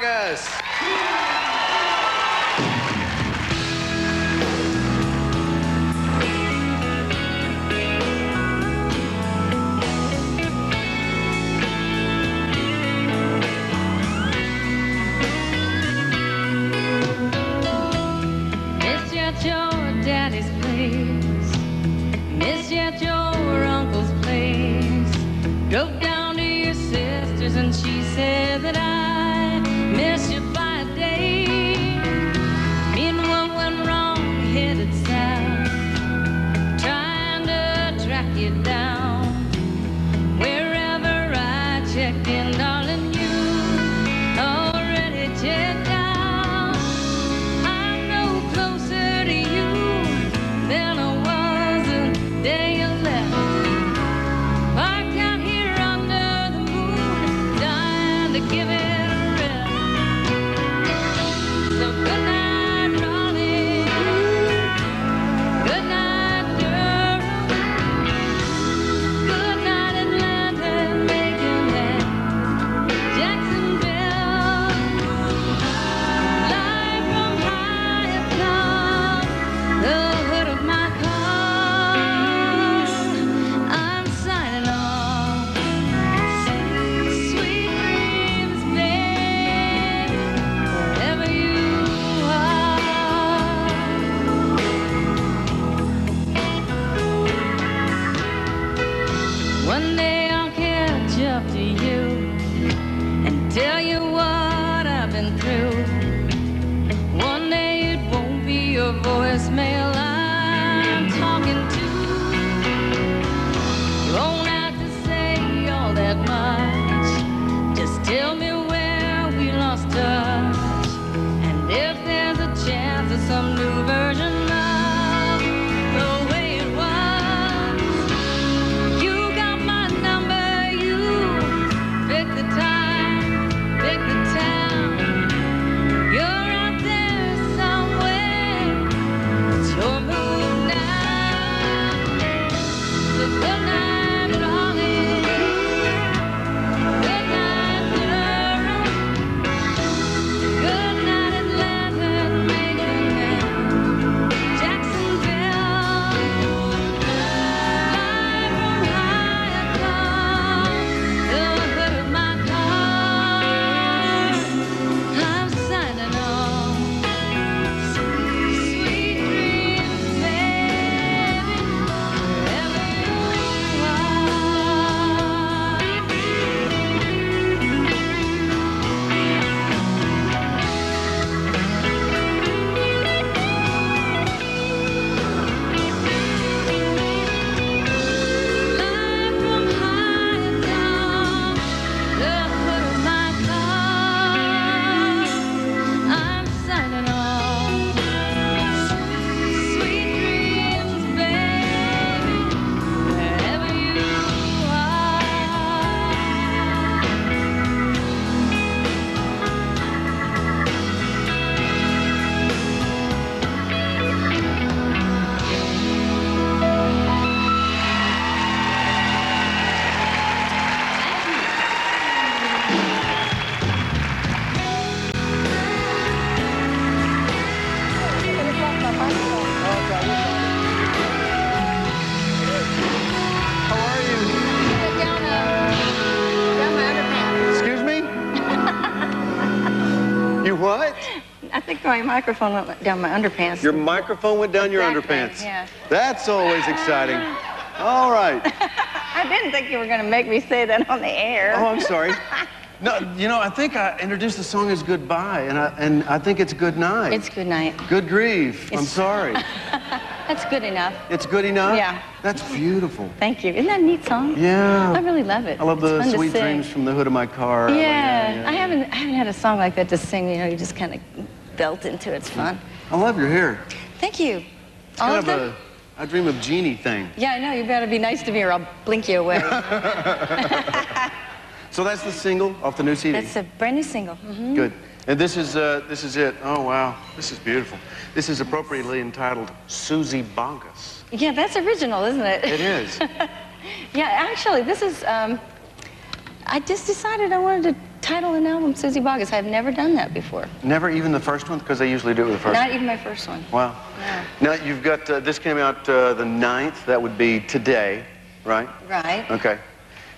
Bogguss. Miss you at your daddy's place. Miss you at your uncle's place. Drove down to your sister's and she said that I miss you by a day. Me and one went wrong, headed south, trying to track you down. Wherever I checked in, darling, you already checked out. Give it a rest. So good night, Raleigh. Good night, Durham. Good night, Atlanta, Macon, and Jacksonville. Live from high atop the hood of my car, I'm signing off. Sweet one day I'll catch up to you and tell you what I've been through. One day it won't be your voicemail I'm talking to. You won't have to say all that much. Just tell me where we lost touch, and if there's a chance of some new version of the way it was. Pick the time, pick the town. You're out there somewhere. It's your move now. So good night, Raleigh. Good night, Durham. Good night, Atlanta, Macon, and Jacksonville. Live from high atop the hood of my car, I'm signing off. Sweet dreams, baby, wherever you are. Live from high atop the hood of my car, I'm signing off. Sweet dreams, baby, wherever you are. How are you? Down my underpants. Excuse me? You what? I think my microphone went down my underpants. Your microphone went down your Back underpants. there, yeah. That's always exciting. All right. I didn't think you were going to make me say that on the air. Oh, I'm sorry. No, you know, I think I introduced the song as Goodbye, and I think it's Good Night. It's good night. Good grief. I'm sorry. That's good enough. It's good enough? Yeah. That's beautiful. Thank you. Isn't that a neat song? Yeah. I really love it. I love It's the fun to sweet sing. dreams from the hood of my car. Yeah. I haven't had a song like that to sing. You know, you just kind of belt into it. It's fun. I love your hair. Thank you. It's All kind of of them? a I Dream of Jeannie thing. Yeah, I know. You better be nice to me or I'll blink you away. So that's the single off the new CD? That's a brand new single. Mm-hmm. Good. And this is it. Oh, wow. This is beautiful. This is appropriately entitled Suzy Bogguss. Yeah, that's original, isn't it? It is. Yeah, actually, this is, I just decided I wanted title an album Suzy Bogguss. I've never done that before. Never even the first one? Because they usually do it with the first one. Not even my first one. Wow. No. Now, you've got, this came out the 9th. That would be today, right? Right. Okay.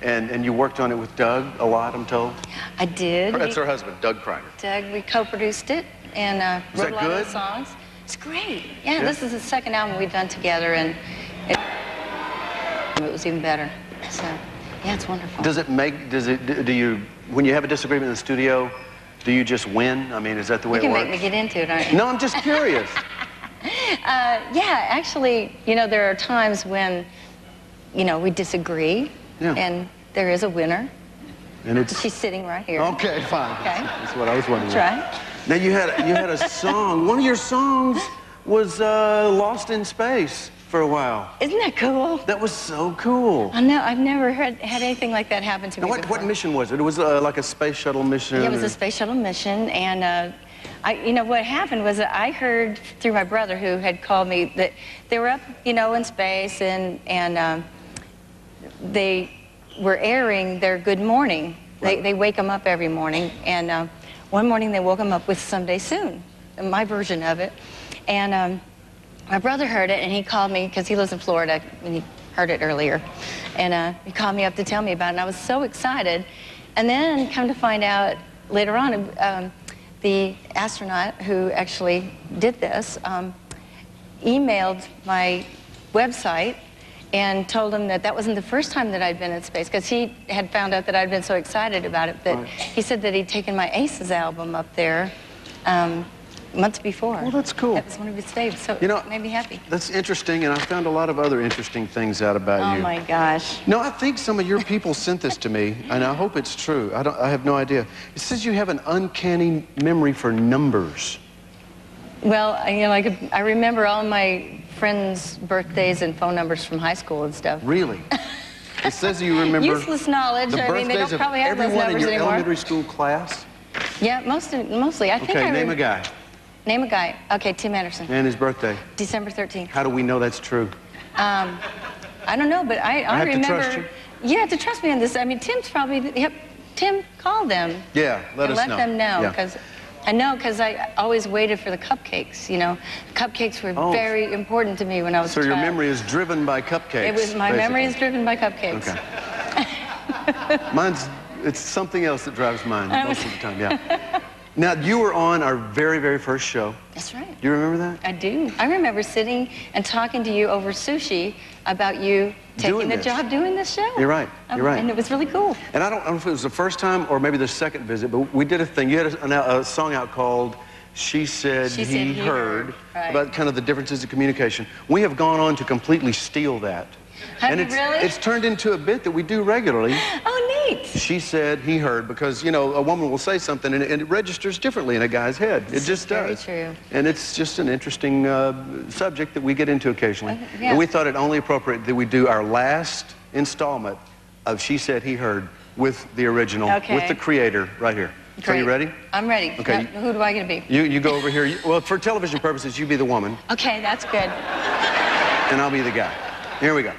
And you worked on it with Doug a lot, I'm told? I did. That's her husband, Doug Kreider. Doug, we co-produced it and wrote a lot of the songs. It's great. Yeah, this is the second album we've done together, and it was even better. So, yeah, it's wonderful. Do you, when you have a disagreement in the studio, do you just win? I mean, is that the way it works? You can make me get into it, aren't you? No, I'm just curious. Yeah, actually, you know, there are times when, you know, we disagree, and there is a winner. And she's sitting right here. Okay, fine. Okay. That's what I was wondering. That's right. Now, you had a song. One of your songs was Lost in Space for a while. Isn't that cool? That was so cool. I know. I've never had anything like that happen to me before. What mission was it? It was like a space shuttle mission? Yeah, it was a space shuttle mission, and you know, what happened was that I heard through my brother, who had called me, that they were up, you know, in space, and they were airing their Good Morning. Right. They wake them up every morning, and one morning they woke them up with Someday Soon, my version of it. And my brother heard it, and he called me, because he lives in Florida, and he heard it earlier. And he called me up to tell me about it, and I was so excited. And then, come to find out later on, the astronaut who actually did this emailed my website and told him that that wasn't the first time that I'd been in space, because he had found out that I'd been so excited about it that he said that he'd taken my Aces album up there months before. Well, that's cool. That was one of his faves, so you know, it made me happy. That's interesting, and I found a lot of other interesting things out about you. Oh, my gosh. No, I think some of your people sent this to me, and I hope it's true. I have no idea. It says you have an uncanny memory for numbers. Well, you know, I remember all my friends' birthdays and phone numbers from high school and stuff. Really? It says you remember useless knowledge. the I mean, they birthdays don't probably have of those everyone in numbers your anymore. elementary school class? Yeah, mostly. I think Okay, name a guy. Name a guy. Okay, Tim Anderson. And his birthday. December 13th. How do we know that's true? I don't know, but I have remember. to trust you. You have to trust me on this. I mean, Tim's probably. Tim called them. Yeah, let us know. Let them know, Yeah. because I know, because I always waited for the cupcakes. You know, cupcakes were very important to me when I was a child. So your memory is driven by cupcakes. It was my memory is driven by cupcakes. Okay. It's something else that drives mine most of the time. Yeah. Now, you were on our very, very first show. That's right. Do you remember that? I do. I remember sitting and talking to you over sushi about you taking the job doing this show. You're right. You're right. And it was really cool. And I don't know if it was the first time or maybe the second visit, but we did a thing. You had a song out called She Said He Heard, about kind of the differences in communication. We have gone on to completely steal that. Have you really? It's turned into a bit that we do regularly. Oh, neat. She said, he heard, because, you know, a woman will say something and it registers differently in a guy's head. It just does. Very true. And it's just an interesting subject that we get into occasionally. Yeah. And we thought it only appropriate that we do our last installment of She Said He Heard with the original, with the creator right here. Great. So you ready? I'm ready. Okay. Now, who do I get to be? You go over here. Well, for television purposes, you be the woman. Okay, that's good. And I'll be the guy. Here we go.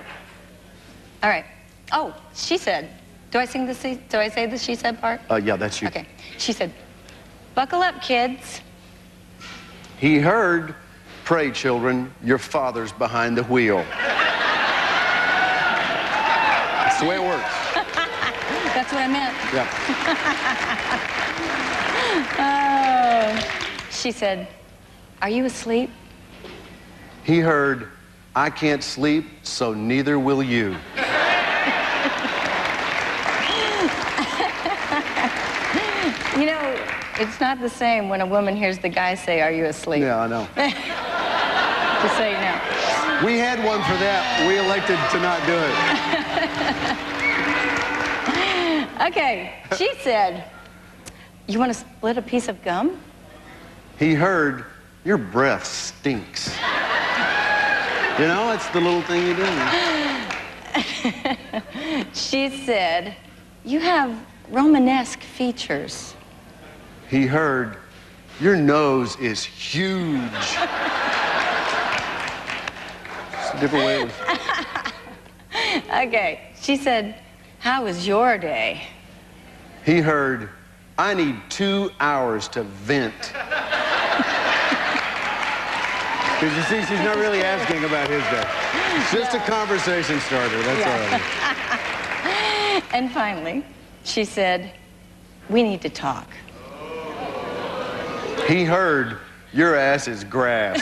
All right. Oh, she said. Do I sing the do I say the she said part? Yeah, that's you. Okay. She said, buckle up, kids. He heard, pray, children, your father's behind the wheel. That's the way it works. That's what I meant. Yeah. Oh. She said, are you asleep? He heard, I can't sleep, so neither will you. You know, it's not the same when a woman hears the guy say, are you asleep? Yeah, I know. Just so you know. We had one for that. We elected to not do it. Okay, she said, you want to split a piece of gum? He heard, your breath stinks. You know, it's the little thing you do. She said, you have Romanesque features. He heard, your nose is huge. It's a different way of... Okay, she said, how was your day? He heard, I need 2 hours to vent. Because you see, she's not really asking about his day. It's just a conversation starter, that's all. And finally, she said, we need to talk. He heard, your ass is grass.